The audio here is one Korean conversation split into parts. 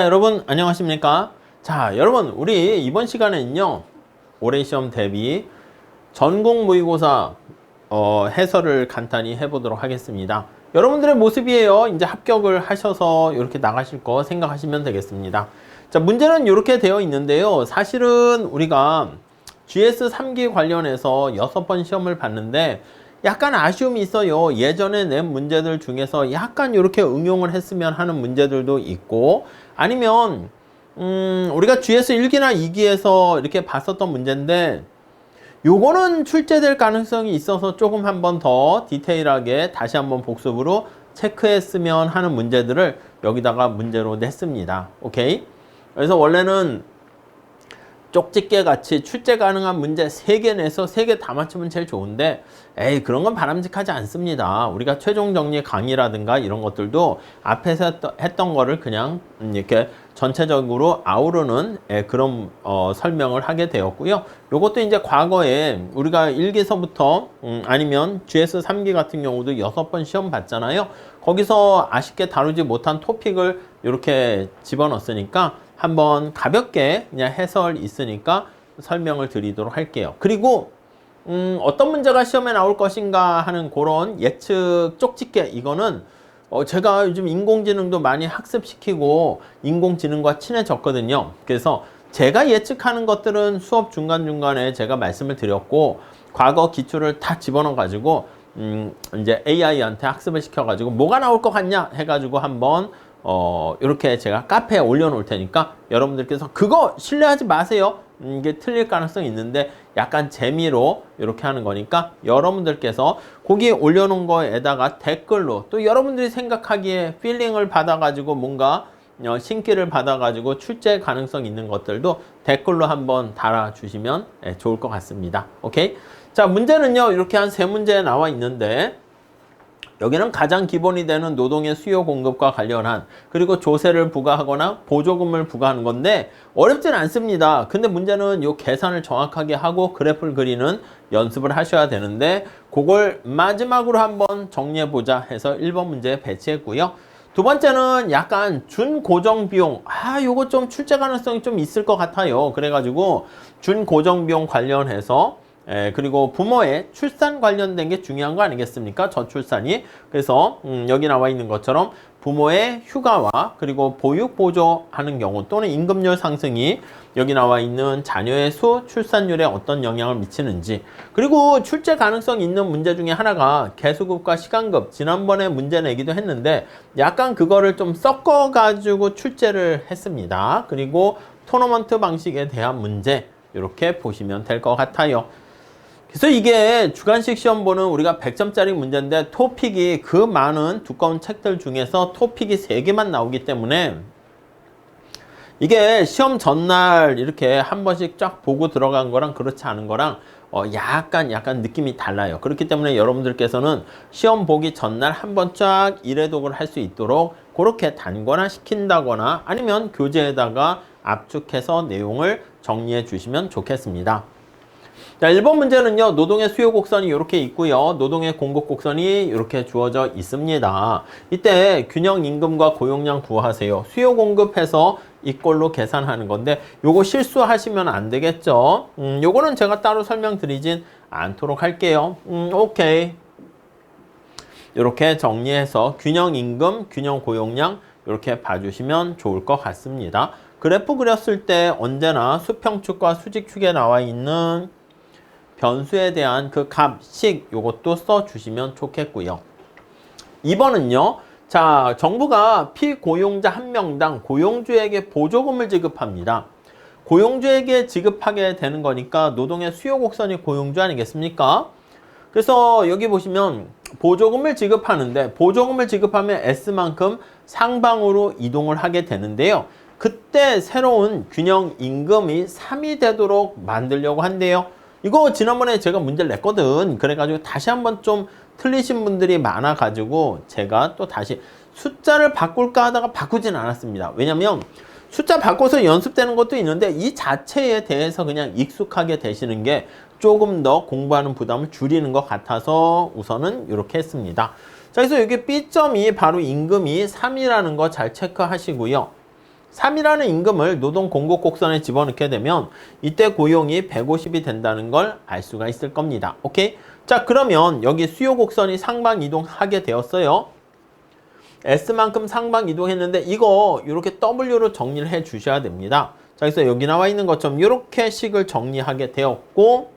여러분 안녕하십니까? 자, 여러분 우리 이번 시간에는요 올해 시험 대비 전국 모의고사 해설을 간단히 해보도록 하겠습니다. 여러분들의 모습이에요. 이제 합격을 하셔서 이렇게 나가실 거 생각하시면 되겠습니다. 자, 문제는 이렇게 되어 있는데요. 사실은 우리가 GS 3기 관련해서 6번 시험을 봤는데 약간 아쉬움이 있어요. 예전에 낸 문제들 중에서 약간 이렇게 응용을 했으면 하는 문제들도 있고, 아니면 우리가 GS 1기나 2기에서 이렇게 봤었던 문제인데 요거는 출제될 가능성이 있어서 조금 한번 더 디테일하게 다시 한번 복습으로 체크했으면 하는 문제들을 여기다가 문제로 냈습니다. 오케이? 그래서 원래는 쪽집게 같이 출제 가능한 문제 3개 내서 3개 다 맞추면 제일 좋은데, 에이, 그런 건 바람직하지 않습니다. 우리가 최종 정리 강의라든가 이런 것들도 앞에서 했던 거를 그냥 이렇게 전체적으로 아우르는 그런 설명을 하게 되었고요. 요것도 이제 과거에 우리가 1기서부터 아니면 GS 3기 같은 경우도 6번 시험 봤잖아요. 거기서 아쉽게 다루지 못한 토픽을 이렇게 집어넣었으니까 한번 가볍게 그냥 해설 있으니까 설명을 드리도록 할게요. 그리고 어떤 문제가 시험에 나올 것인가 하는 그런 예측 쪽집게, 이거는 제가 요즘 인공지능도 많이 학습시키고 인공지능과 친해졌거든요. 그래서 제가 예측하는 것들은 수업 중간중간에 제가 말씀을 드렸고, 과거 기출을 다 집어넣어 가지고 이제 AI한테 학습을 시켜 가지고 뭐가 나올 것 같냐 해 가지고 한번 이렇게 제가 카페에 올려놓을 테니까 여러분들께서 그거 신뢰하지 마세요. 이게 틀릴 가능성이 있는데 약간 재미로 이렇게 하는 거니까 여러분들께서 거기 올려놓은 거에다가 댓글로 또 여러분들이 생각하기에 필링을 받아가지고 뭔가 신기를 받아가지고 출제 가능성 있는 것들도 댓글로 한번 달아주시면 좋을 것 같습니다. 오케이? 자, 문제는요 이렇게 한 3문제 나와 있는데, 여기는 가장 기본이 되는 노동의 수요 공급과 관련한, 그리고 조세를 부과하거나 보조금을 부과하는 건데 어렵진 않습니다. 근데 문제는 요 계산을 정확하게 하고 그래프를 그리는 연습을 하셔야 되는데, 그걸 마지막으로 한번 정리해보자 해서 1번 문제 배치했고요. 두 번째는 약간 준고정 비용, 요거 좀 출제 가능성이 좀 있을 것 같아요. 그래가지고 준고정 비용 관련해서 그리고 부모의 출산 관련된 게 중요한 거 아니겠습니까? 저출산이. 그래서 여기 나와 있는 것처럼 부모의 휴가와 그리고 보육 보조하는 경우 또는 임금률 상승이 여기 나와 있는 자녀의 수, 출산율에 어떤 영향을 미치는지, 그리고 출제 가능성 있는 문제 중에 하나가 개수급과 시간급, 지난번에 문제 내기도 했는데 약간 그거를 좀 섞어 가지고 출제를 했습니다. 그리고 토너먼트 방식에 대한 문제, 이렇게 보시면 될 것 같아요. 그래서 이게 주관식 시험 보는 우리가 100점짜리 문제인데 토픽이 그 많은 두꺼운 책들 중에서 토픽이 3개만 나오기 때문에 이게 시험 전날 이렇게 한 번씩 쫙 보고 들어간 거랑 그렇지 않은 거랑 약간 느낌이 달라요. 그렇기 때문에 여러분들께서는 시험 보기 전날 한번 쫙 일회독을 할 수 있도록 그렇게 단권화 시킨다거나 아니면 교재에다가 압축해서 내용을 정리해 주시면 좋겠습니다. 자, 1번 문제는요, 노동의 수요 곡선이 이렇게 있고요, 노동의 공급 곡선이 이렇게 주어져 있습니다. 이때 균형 임금과 고용량 구하세요. 수요 공급해서 이꼴로 계산하는 건데 요거 실수하시면 안 되겠죠. 요거는 제가 따로 설명드리진 않도록 할게요. 오케이. 이렇게 정리해서 균형 임금, 균형 고용량 이렇게 봐주시면 좋을 것 같습니다. 그래프 그렸을 때 언제나 수평축과 수직축에 나와 있는 변수에 대한 그 값식 요것도 써주시면 좋겠고요. 2번은요. 자, 정부가 피고용자 1명당 고용주에게 보조금을 지급합니다. 고용주에게 지급하게 되는 거니까 노동의 수요 곡선이 고용주 아니겠습니까? 그래서 여기 보시면 보조금을 지급하는데 보조금을 지급하면 S만큼 상방으로 이동을 하게 되는데요. 그때 새로운 균형 임금이 3이 되도록 만들려고 한대요. 이거 지난번에 제가 문제를 냈거든. 그래가지고 다시 한번 좀 틀리신 분들이 많아가지고 제가 또 다시 숫자를 바꿀까 하다가 바꾸진 않았습니다. 왜냐면 숫자 바꿔서 연습되는 것도 있는데 이 자체에 대해서 그냥 익숙하게 되시는 게 조금 더 공부하는 부담을 줄이는 것 같아서 우선은 이렇게 했습니다. 자, 그래서 여기 B점이 바로 임금이 3이라는 거 잘 체크하시고요. 3이라는 임금을 노동 공급 곡선에 집어넣게 되면 이때 고용이 150이 된다는 걸 알 수가 있을 겁니다. 오케이? 자, 그러면 여기 수요 곡선이 상방 이동하게 되었어요. S만큼 상방 이동했는데 이거 이렇게 W로 정리를 해 주셔야 됩니다. 자, 그래서 여기 나와 있는 것처럼 이렇게 식을 정리하게 되었고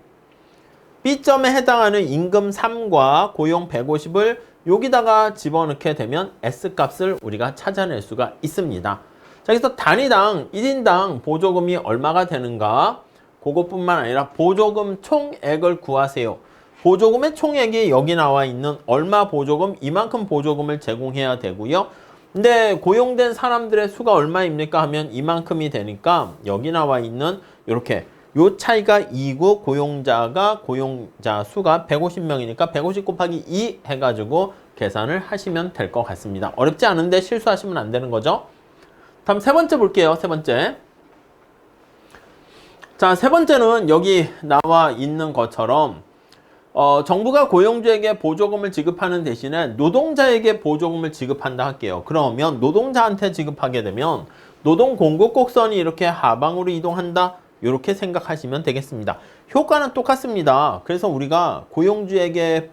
B점에 해당하는 임금 3과 고용 150을 여기다가 집어넣게 되면 S값을 우리가 찾아낼 수가 있습니다. 자, 그래서 단위당 1인당 보조금이 얼마가 되는가? 그것뿐만 아니라 보조금 총액을 구하세요. 보조금의 총액이 여기 나와 있는 얼마 보조금, 이만큼 보조금을 제공해야 되고요. 근데 고용된 사람들의 수가 얼마입니까 하면 이만큼이 되니까 여기 나와 있는 이렇게 요 차이가 2고 고용자 수가 150명이니까 150 곱하기 2 해가지고 계산을 하시면 될 것 같습니다. 어렵지 않은데 실수하시면 안 되는 거죠. 다음 세 번째 볼게요. 세 번째. 자, 세 번째는 여기 나와 있는 것처럼 정부가 고용주에게 보조금을 지급하는 대신에 노동자에게 보조금을 지급한다 할게요. 그러면 노동자한테 지급하게 되면 노동 공급 곡선이 이렇게 하방으로 이동한다. 이렇게 생각하시면 되겠습니다. 효과는 똑같습니다. 그래서 우리가 고용주에게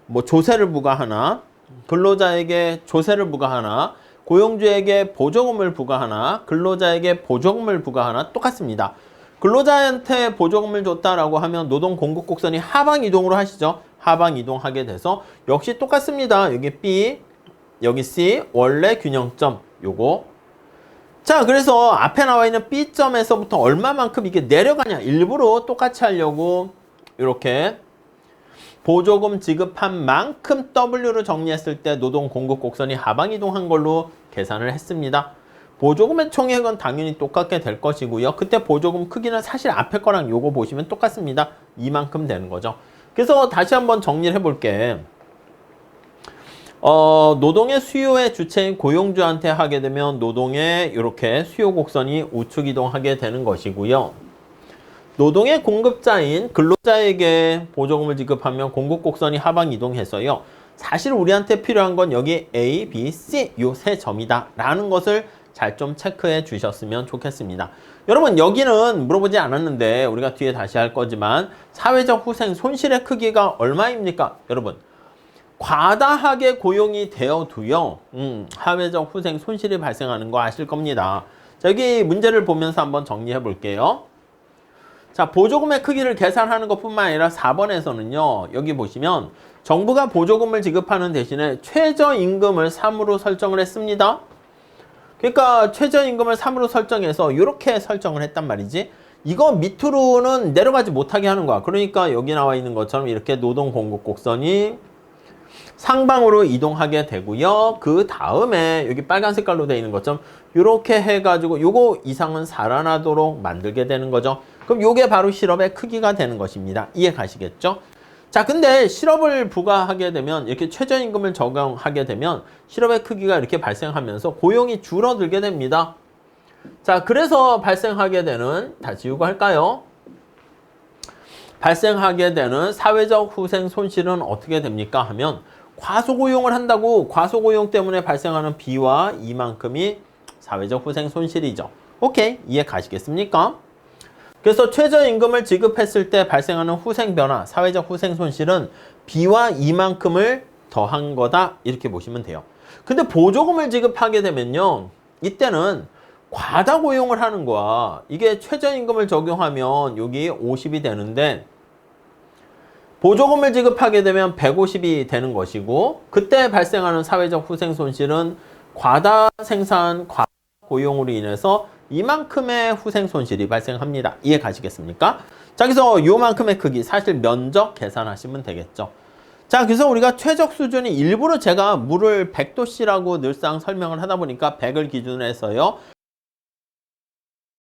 뭐 조세를 부과하나, 근로자에게 조세를 부과하나, 고용주에게 보조금을 부과하나, 근로자에게 보조금을 부과하나 똑같습니다. 근로자한테 보조금을 줬다라고 하면 노동 공급 곡선이 하방 이동으로 하시죠. 하방 이동하게 돼서 역시 똑같습니다. 여기 B, 여기 C, 원래 균형점 요거. 자, 그래서 앞에 나와 있는 B점에서부터 얼마만큼 이게 내려가냐. 일부러 똑같이 하려고 이렇게 보조금 지급한 만큼 W로 정리했을 때 노동 공급 곡선이 하방 이동한 걸로 계산을 했습니다. 보조금의 총액은 당연히 똑같게 될 것이고요. 그때 보조금 크기는 사실 앞에 거랑 요거 보시면 똑같습니다. 이만큼 되는 거죠. 그래서 다시 한번 정리를 해볼게. 노동의 수요의 주체인 고용주한테 하게 되면 노동의 이렇게 수요 곡선이 우측 이동하게 되는 것이고요. 노동의 공급자인 근로자에게 보조금을 지급하면 공급 곡선이 하방 이동해서요. 사실 우리한테 필요한 건 여기 A, B, C 요 세 점이다 라는 것을 잘 좀 체크해 주셨으면 좋겠습니다. 여러분 여기는 물어보지 않았는데 우리가 뒤에 다시 할 거지만 사회적 후생 손실의 크기가 얼마입니까? 여러분 과다하게 고용이 되어도요. 사회적 후생 손실이 발생하는 거 아실 겁니다. 자, 여기 문제를 보면서 한번 정리해 볼게요. 자, 보조금의 크기를 계산하는 것뿐만 아니라 4번에서는요. 여기 보시면 정부가 보조금을 지급하는 대신에 최저임금을 3으로 설정을 했습니다. 그러니까 최저임금을 3으로 설정해서 이렇게 설정을 했단 말이지. 이거 밑으로는 내려가지 못하게 하는 거야. 그러니까 여기 나와 있는 것처럼 이렇게 노동 공급 곡선이 상방으로 이동하게 되고요. 그 다음에 여기 빨간 색깔로 되어 있는 것처럼 이렇게 해가지고 요거 이상은 살아나도록 만들게 되는 거죠. 그럼 요게 바로 실업의 크기가 되는 것입니다. 이해 가시겠죠? 자, 근데 실업을 부과하게 되면 이렇게 최저임금을 적용하게 되면 실업의 크기가 이렇게 발생하면서 고용이 줄어들게 됩니다. 자, 그래서 발생하게 되는, 다시 이거 할까요? 발생하게 되는 사회적 후생 손실은 어떻게 됩니까? 하면 과소고용을 한다고 과소고용 때문에 발생하는 B와 이만큼이 사회적 후생 손실이죠. 오케이, 이해 가시겠습니까? 그래서 최저임금을 지급했을 때 발생하는 후생 변화, 사회적 후생 손실은 B와 이만큼을 더한 거다 이렇게 보시면 돼요. 근데 보조금을 지급하게 되면요. 이때는 과다 고용을 하는 거야. 이게 최저임금을 적용하면 여기 50이 되는데 보조금을 지급하게 되면 150이 되는 것이고 그때 발생하는 사회적 후생 손실은 과다 생산, 과다 고용으로 인해서 이만큼의 후생 손실이 발생합니다. 이해 가시겠습니까? 자, 그래서 요만큼의 크기, 사실 면적 계산하시면 되겠죠. 자, 그래서 우리가 최적 수준이 일부러 제가 물을 100도씨라고 늘상 설명을 하다 보니까 100을 기준으로 해서요.